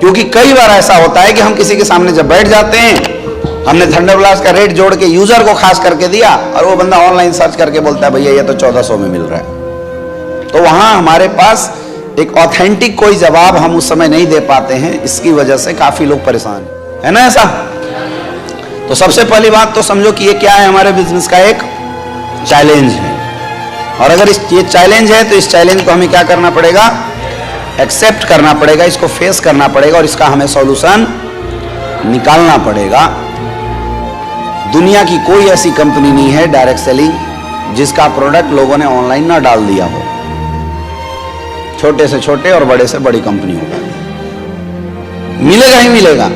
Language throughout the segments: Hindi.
क्योंकि कई बार ऐसा होता है कि हम किसी के सामने जब बैठ जाते हैं, हमने थंडरब्लास्ट का रेट जोड़ के यूजर को खास करके दिया और वो बंदा ऑनलाइन सर्च करके बोलता है भैया ये तो 1400 में मिल रहा है। तो वहां हमारे पास एक ऑथेंटिक कोई जवाब हम उस समय नहीं दे पाते हैं, इसकी वजह से काफी लोग परेशान है ना ऐसा। तो सबसे पहली बात तो समझो कि ये क्या है, हमारे बिजनेस का एक चैलेंज है। और अगर ये चैलेंज है तो इस चैलेंज को हमें क्या करना पड़ेगा, एक्सेप्ट करना पड़ेगा, इसको फेस करना पड़ेगा और इसका हमें सॉल्यूशन निकालना पड़ेगा। दुनिया की कोई ऐसी कंपनी नहीं है डायरेक्ट सेलिंग जिसका प्रोडक्ट लोगों ने ऑनलाइन ना डाल दिया हो। छोटे से छोटे और बड़े से बड़ी कंपनी होगा, मिलेगा ही मिलेगा।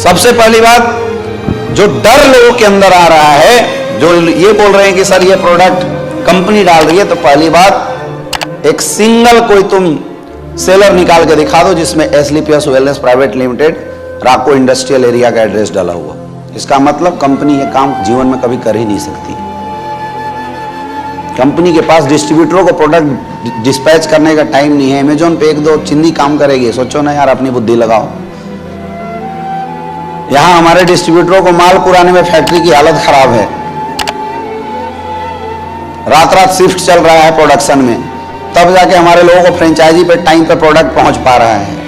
सबसे पहली बात, जो डर लोगों के अंदर आ रहा है, जो ये बोल रहे हैं कि सर ये प्रोडक्ट कंपनी डाल रही है, तो पहली बात एक सिंगल कोई तुम सेलर निकाल के दिखा दो जिसमें SLPS wellness private limited RIICO industrial area का एड्रेस डाला हुआ। इसका मतलब कंपनी ये काम जीवन में कभी कर ही नहीं सकती। कंपनी के पास डिस्ट्रीब्यूटरों को प्रोडक्ट डिस्पैच करने का टाइम नहीं है। अमेजोन पे एक दो चिंदी काम करेगी, सोचो ना यार, अपनी बुद्धि लगाओ। यहां हमारे डिस्ट्रीब्यूटरों को माल पुराने में फैक्ट्री की हालत खराब है, रात रात शिफ्ट चल रहा है प्रोडक्शन में, तब जाके हमारे लोगों को फ्रेंचाइजी पे टाइम पे प्रोडक्ट पहुंच पा रहा है।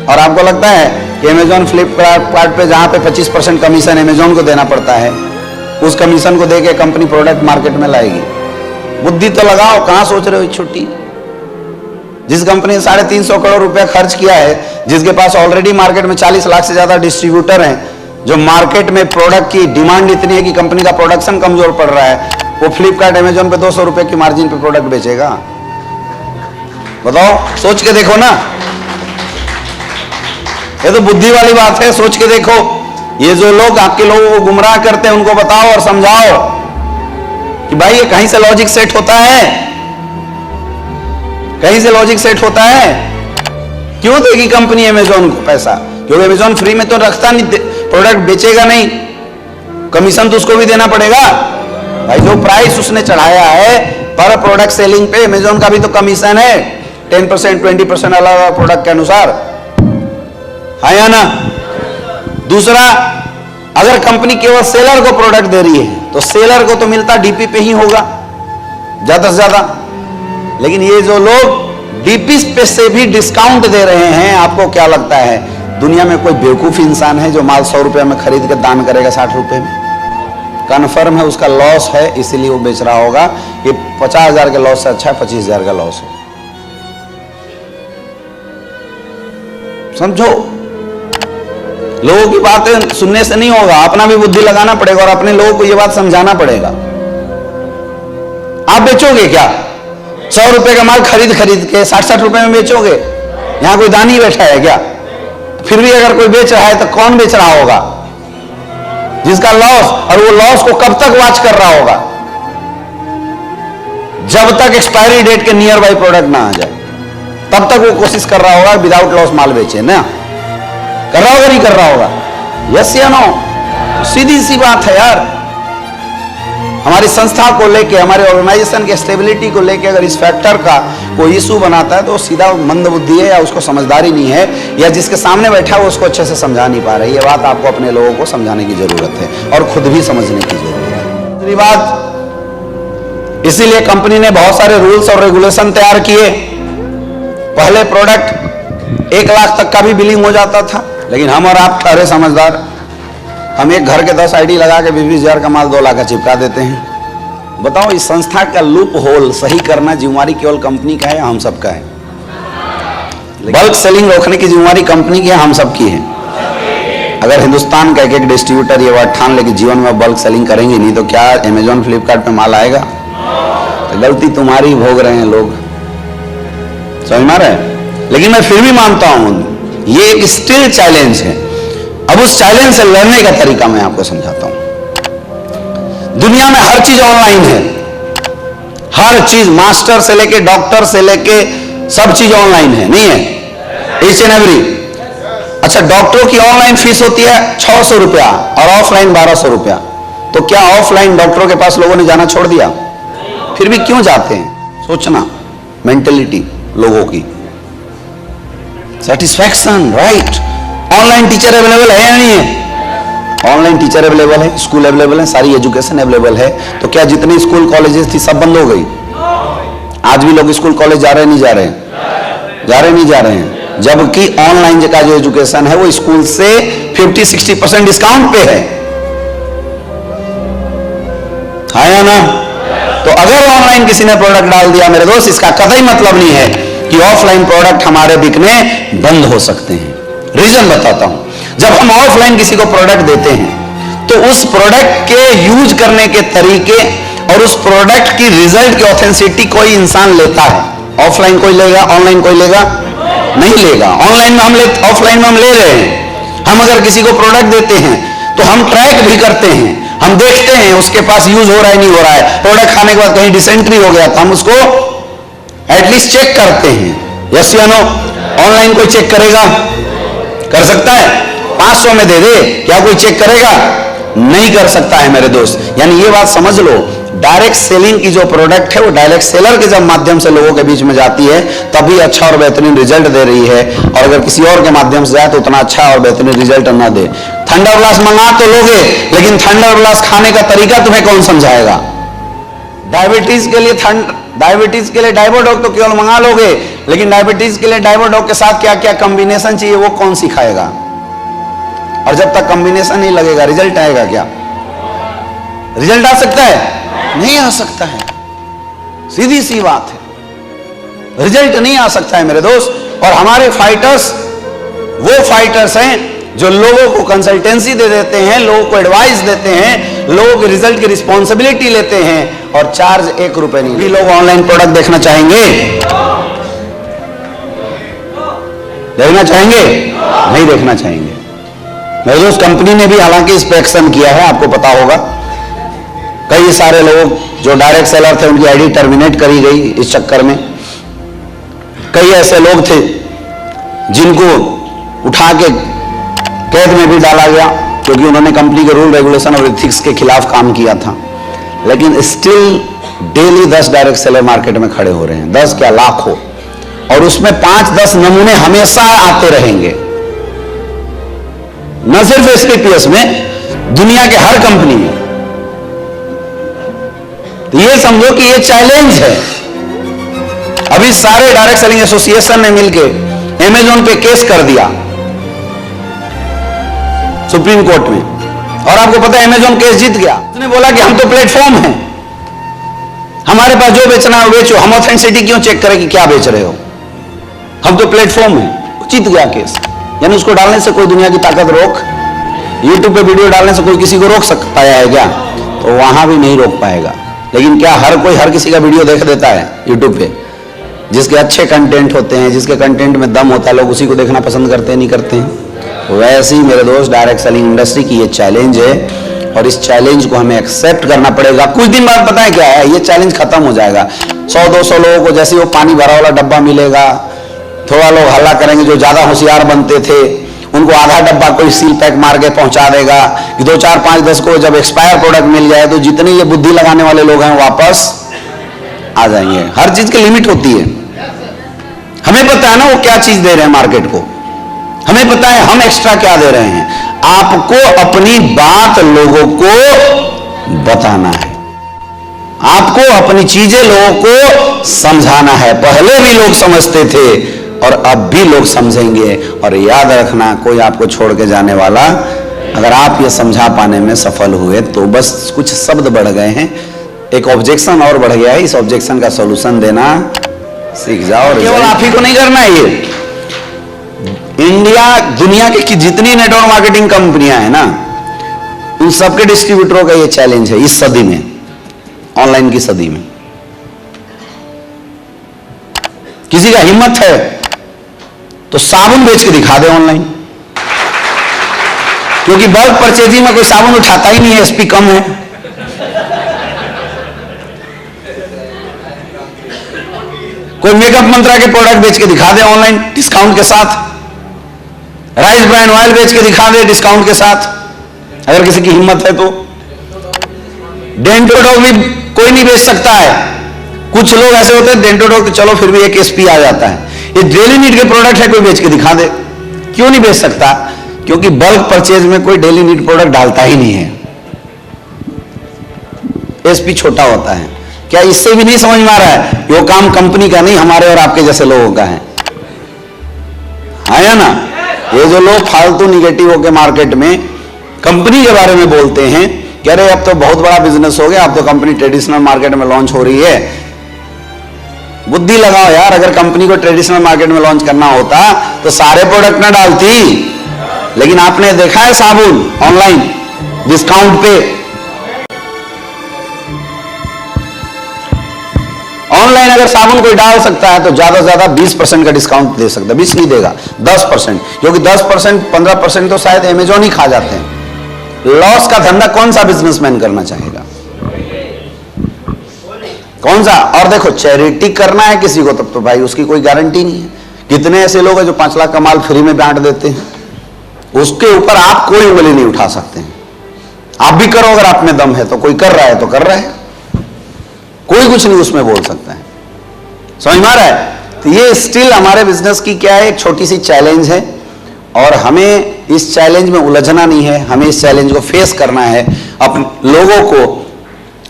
और आपको लगता है कि अमेजोन फ्लिपकार्ट पे जहां पे 25% कमीशन अमेजोन को देना पड़ता है, उस कमीशन को देके कंपनी प्रोडक्ट मार्केट में लाएगी? बुद्धि तो लगाओ, कहां सोच रहे हो छोटी। जिस कंपनी ने 350 करोड़ रुपया खर्च किया है, जिसके पास ऑलरेडी मार्केट में 40 लाख से ज्यादा डिस्ट्रीब्यूटर हैं, जो मार्केट में प्रोडक्ट की डिमांड इतनी है कि कंपनी का प्रोडक्शन कमजोर पड़ रहा है, वो फ्लिपकार्ट अमेजोन पे 200 रुपए की मार्जिन पे प्रोडक्ट बेचेगा? बताओ, सोच के देखो ना। ये तो बुद्धि वाली बात है, सोच के देखो। ये जो लोग आपके लोगों को गुमराह करते हैं उनको बताओ और समझाओ कि भाई ये कहीं से लॉजिक सेट होता है, कहीं से लॉजिक सेट होता है। क्यों देगी कंपनी अमेजोन को पैसा? क्योंकि अमेजोन फ्री में तो रखता नहीं, प्रोडक्ट बेचेगा नहीं, कमीशन तो उसको भी देना पड़ेगा। भाई जो प्राइस उसने चढ़ाया है पर प्रोडक्ट सेलिंग पे, अमेजोन का भी तो कमीशन है 10%, 20% अलग अलग प्रोडक्ट के अनुसार, है या ना? दूसरा, अगर कंपनी केवल सेलर को प्रोडक्ट दे रही है तो सेलर को तो मिलता डीपी पे ही होगा ज्यादा से ज्यादा। लेकिन ये जो लोग डीपी पे से भी डिस्काउंट दे रहे हैं, आपको क्या लगता है दुनिया में कोई बेवकूफ इंसान है जो माल 100 रुपए में खरीद के दान करेगा 60 रुपए में? कन्फर्म है उसका लॉस है, इसीलिए वो बेच रहा होगा। ये 50,000 के लॉस से अच्छा है 25,000 का लॉस हो। समझो, लोगों की बातें सुनने से नहीं होगा, अपना भी बुद्धि लगाना पड़ेगा और अपने लोगों को यह बात समझाना पड़ेगा। आप बेचोगे क्या 100 रुपए का माल खरीद के 60-60 रुपए में बेचोगे? यहां कोई दानी बैठा है क्या? फिर भी अगर कोई बेच रहा है तो कौन बेच रहा होगा? जिसका लॉस, और वो लॉस को कब तक वॉच कर रहा होगा? जब तक एक्सपायरी डेट के नियर बाई प्रोडक्ट ना आ जाए, तब तक वो कोशिश कर रहा होगा विदाउट लॉस माल बेचे ना। कर रहा होगा नहीं कर रहा होगा? यस या नो? सीधी सी बात है यार। हमारी संस्था को लेके, हमारे ऑर्गेनाइजेशन के स्टेबिलिटी को लेके अगर इस फैक्टर का कोई इशू बनाता है तो सीधा मंदबुद्धि है, या उसको समझदारी नहीं है, या जिसके सामने बैठा है उसको अच्छे से समझा नहीं पा रही। ये बात आपको अपने लोगों को समझाने की जरूरत है और खुद भी समझने की जरूरत है। दूसरी बात, इसीलिए कंपनी ने बहुत सारे रूल्स और रेगुलेशन तैयार किए। पहले प्रोडक्ट 1 लाख तक का भी बिलिंग हो जाता था, लेकिन हम और आप अरे समझदार, हम एक घर के 10 आईडी लगा के 20,000 का माल 2 लाख का चिपका देते हैं। बताओ, इस संस्था का लूप होल सही करना जिम्मेवारी केवल कंपनी का है या हम सबका है? बल्क सेलिंग रोकने की जिम्मेवारी कंपनी की है, हम सबकी है। अगर हिंदुस्तान का एक डिस्ट्रीब्यूटर ये बात ठान ले कि जीवन में बल्क सेलिंग करेंगे नहीं, तो क्या अमेजोन फ्लिपकार्ट पे माल आएगा? तो गलती तुम्हारी भोग रहे हैं लोग, समझ में आ रहा है? लेकिन मैं फिर भी मानता हूं ये एक स्टिल चैलेंज है। अब उस चैलेंज से लड़ने का तरीका मैं आपको समझाता हूं। दुनिया में हर चीज ऑनलाइन है, हर चीज, मास्टर से लेके डॉक्टर से लेके सब चीज ऑनलाइन है, नहीं है? Each and every. अच्छा, डॉक्टरों की ऑनलाइन फीस होती है 600 रुपया और ऑफलाइन 1200 रुपया। तो क्या ऑफलाइन डॉक्टरों के पास लोगों ने जाना छोड़ दिया? फिर भी क्यों जाते हैं? सोचना, मेंटेलिटी लोगों की। Satisfaction, right. Online teacher available है या नहीं है? ऑनलाइन टीचर अवेलेबल है, स्कूल अवेलेबल है, सारी एजुकेशन अवेलेबल है। तो क्या जितनी स्कूल कॉलेजेस थी सब बंद हो गई? आज भी लोग स्कूल कॉलेज जा रहे हैं, नहीं जा रहे हैं? जा रहे नहीं जा रहे हैं? जबकि ऑनलाइन का जो एजुकेशन है वो स्कूल से 50-60% डिस्काउंट पे है या ना? तो अगर ऑनलाइन किसी ने प्रोडक्ट डाल दिया मेरे दोस्त, इसका कतई मतलब नहीं है कि ऑफलाइन प्रोडक्ट हमारे बिकने बंद हो सकते हैं। रीजन बताता हूं। जब हम ऑफलाइन किसी को प्रोडक्ट देते हैं तो उस प्रोडक्ट के यूज करने के तरीके और उस प्रोडक्ट की रिजल्ट की ऑथेंटिसिटी कोई इंसान लेता है। ऑफलाइन कोई लेगा, ऑनलाइन कोई लेगा? नहीं लेगा। ऑनलाइन में हम ले, ऑफलाइन में हम ले रहे हैं। हम अगर किसी को प्रोडक्ट देते हैं तो हम ट्रैक भी करते हैं, हम देखते हैं उसके पास यूज हो रहा है नहीं हो रहा है। प्रोडक्ट खाने के बाद कहीं डिसेंट्री हो गया तो हम उसको एटलीस्ट चेक करते हैं। यस या नो? ऑनलाइन कोई चेक करेगा? कर सकता है? 500 में दे दे, क्या कोई चेक करेगा? नहीं कर सकता है मेरे दोस्त। यानी ये बात समझ लो, डायरेक्ट सेलिंग की जो प्रोडक्ट है वो डायरेक्ट सेलर के जब माध्यम से लोगों के बीच में जाती है तभी अच्छा और बेहतरीन रिजल्ट दे रही है, और अगर किसी और के माध्यम से जाए तो उतना अच्छा और बेहतरीन रिजल्ट ना दे। थंडर ब्लास्ट मंगा तो लोगे, लेकिन थंडर ब्लास्ट खाने का तरीका तुम्हें कौन समझाएगा? डायबिटीज के लिए डायबोडॉक तो केवल मंगा लोगे, लेकिन डायबिटीज के लिए डायबोडॉक के साथ क्या क्या कॉम्बिनेशन चाहिए वो कौन सिखाएगा? और जब तक कॉम्बिनेशन नहीं लगेगा रिजल्ट आएगा क्या? रिजल्ट आ सकता है? नहीं आ सकता है। सीधी सी बात है, रिजल्ट नहीं आ सकता है मेरे दोस्त। और हमारे फाइटर्स वो फाइटर्स हैं जो लोगों को कंसल्टेंसी दे देते हैं, लोगों को एडवाइस देते हैं, लोगों के रिजल्ट की रिस्पॉन्सिबिलिटी लेते हैं और चार्ज 1 रुपए नहीं। भी लोग ऑनलाइन प्रोडक्ट देखना चाहेंगे? देखना चाहेंगे? नहीं देखना चाहेंगे मेरे दोस्त। कंपनी ने भी हालांकि इस पे एक्शन किया है, आपको पता होगा। कई सारे लोग जो डायरेक्ट सेलर थे उनकी आईडी टर्मिनेट करी गई इस चक्कर में। कई ऐसे लोग थे जिनको उठा के कैद में भी डाला गया क्योंकि उन्होंने कंपनी के रूल रेगुलेशन और एथिक्स के खिलाफ काम किया था। लेकिन still daily 10 direct seller market में खड़े हो रहे हैं, 10 क्या लाखों, और उसमें 5-10 नमूने हमेशा आते रहेंगे। न सिर्फ एसपीपीएस में, दुनिया के हर कंपनी में। तो ये समझो कि ये चैलेंज है। अभी सारे डायरेक्ट सेलिंग एसोसिएशन ने मिलकर अमेज़न पे केस कर दिया सुप्रीम कोर्ट में, और आपको पता है अमेज़न केस जीत गया। उसने बोला कि हम तो प्लेटफॉर्म हैं, हमारे पास जो बेचना है वो बेचो, हम ऑथेंटिसिटी क्यों चेक करें कि क्या बेच रहे हो, हम तो प्लेटफॉर्म हैं। जीत गया केस। यानी उसको डालने से कोई दुनिया की ताकत रोक, यूट्यूब पे वीडियो डालने से कोई किसी को रोक सकता है क्या? तो वहां भी नहीं रोक पाएगा। लेकिन क्या हर कोई हर किसी का वीडियो देख देता है यूट्यूब पे? जिसके अच्छे कंटेंट होते हैं, जिसके कंटेंट में दम होता है, लोग उसी को देखना पसंद करते हैं, नहीं करते हैं? वैसे ही मेरे दोस्त डायरेक्ट सेलिंग इंडस्ट्री की ये चैलेंज है, और इस चैलेंज को हमें एक्सेप्ट करना पड़ेगा। कुछ दिन बाद पता है क्या है, ये चैलेंज खत्म हो जाएगा। 100-200 लोगों को जैसे वो पानी भरा वाला डब्बा मिलेगा, थोड़ा लोग हल्ला करेंगे, जो ज्यादा होशियार बनते थे उनको आधा डब्बा कोई सील पैक मार के पहुंचा देगा कि 2, 4, 5, 10 को जब एक्सपायर प्रोडक्ट मिल जाए तो जितने ये बुद्धि लगाने वाले लोग हैं वापस आ जाएंगे। हर चीज की लिमिट होती है। हमें पता है ना वो क्या चीज दे रहे हैं मार्केट को, हमें पता है हम एक्स्ट्रा क्या दे रहे हैं। आपको अपनी बात लोगों को बताना है, आपको अपनी चीजें लोगों को समझाना है। पहले भी लोग समझते थे और अब भी लोग समझेंगे। और याद रखना, कोई आपको छोड़ के जाने वाला, अगर आप ये समझा पाने में सफल हुए तो बस कुछ शब्द बढ़ गए हैं, एक ऑब्जेक्शन और बढ़ गया है, इस ऑब्जेक्शन का सॉल्यूशन देना सीख जाओ। केवल आप ही को नहीं करना है ये, इंडिया दुनिया की जितनी नेटवर्क मार्केटिंग कंपनियां हैं ना, उन सबके डिस्ट्रीब्यूटरों का ये चैलेंज है इस सदी में, ऑनलाइन की सदी में। किसी का हिम्मत है तो साबुन बेच के दिखा दे ऑनलाइन, क्योंकि बल्क परचेजिंग में कोई साबुन उठाता ही नहीं है, एसपी कम है। कोई मेकअप मंत्रा के प्रोडक्ट बेच के दिखा दे ऑनलाइन डिस्काउंट के साथ, राइस ब्रांड ऑयल बेच के दिखा दे डिस्काउंट के साथ, अगर किसी की हिम्मत है तो। डेंटोडॉग भी कोई नहीं बेच सकता है। कुछ लोग ऐसे होते हैं डेंटोडॉग, चलो फिर भी एक एसपी आ जाता है। ये डेली नीड के प्रोडक्ट है, कोई बेच के दिखा दे। क्यों नहीं बेच सकता? क्योंकि बल्क परचेज में कोई डेली नीड प्रोडक्ट डालता ही नहीं है, एसपी छोटा होता है। क्या इससे भी नहीं समझ में आ रहा है? वो काम कंपनी का नहीं, हमारे और आपके जैसे लोगों का है या ना? ये जो लोग फालतू निगेटिव होकर मार्केट में कंपनी के बारे में बोलते हैं कि अरे अब तो बहुत बड़ा बिजनेस हो गया, अब तो कंपनी ट्रेडिशनल मार्केट में लॉन्च हो रही है। बुद्धि लगाओ यार, अगर कंपनी को ट्रेडिशनल मार्केट में लॉन्च करना होता तो सारे प्रोडक्ट ना डालती। लेकिन आपने देखा है साबुन ऑनलाइन डिस्काउंट पे, ऑनलाइन अगर साबुन कोई डाल सकता है तो ज्यादा से ज्यादा 20% का डिस्काउंट दे सकता है। 20 नहीं देगा, 10%, क्योंकि 10% 15% तो शायद अमेजॉन ही खा जाते हैं। लॉस का धंधा कौन सा बिजनेसमैन करना चाहेगा? कौन सा? और देखो, चैरिटी करना है किसी को तब तो भाई उसकी कोई गारंटी नहीं है। कितने ऐसे लोग हैं जो 5 लाख का माल फ्री में बांट देते हैं, उसके ऊपर आप कोई उंगली नहीं उठा सकते हैं। आप भी करो, अगर आप में दम है तो। कोई कर रहा है तो कर रहा है, कोई कुछ नहीं उसमें बोल सकता है। समझ में आ रहा है? तो ये स्टिल हमारे बिजनेस की क्या है, एक छोटी सी चैलेंज है, और हमें इस चैलेंज में उलझना नहीं है, हमें इस चैलेंज को फेस करना है। अपने लोगों को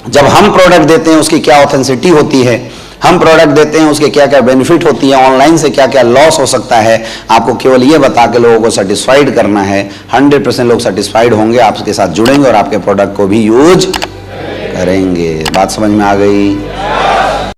जब हम प्रोडक्ट देते हैं उसकी क्या ऑथेंटिसिटी होती है, हम प्रोडक्ट देते हैं उसके क्या क्या बेनिफिट होती है, ऑनलाइन से क्या क्या लॉस हो सकता है, आपको केवल ये बता के लोगों को सेटिस्फाइड करना है। 100% लोग सेटिस्फाइड होंगे, आपके साथ जुड़ेंगे और आपके प्रोडक्ट को भी यूज करेंगे। बात समझ में आ गई?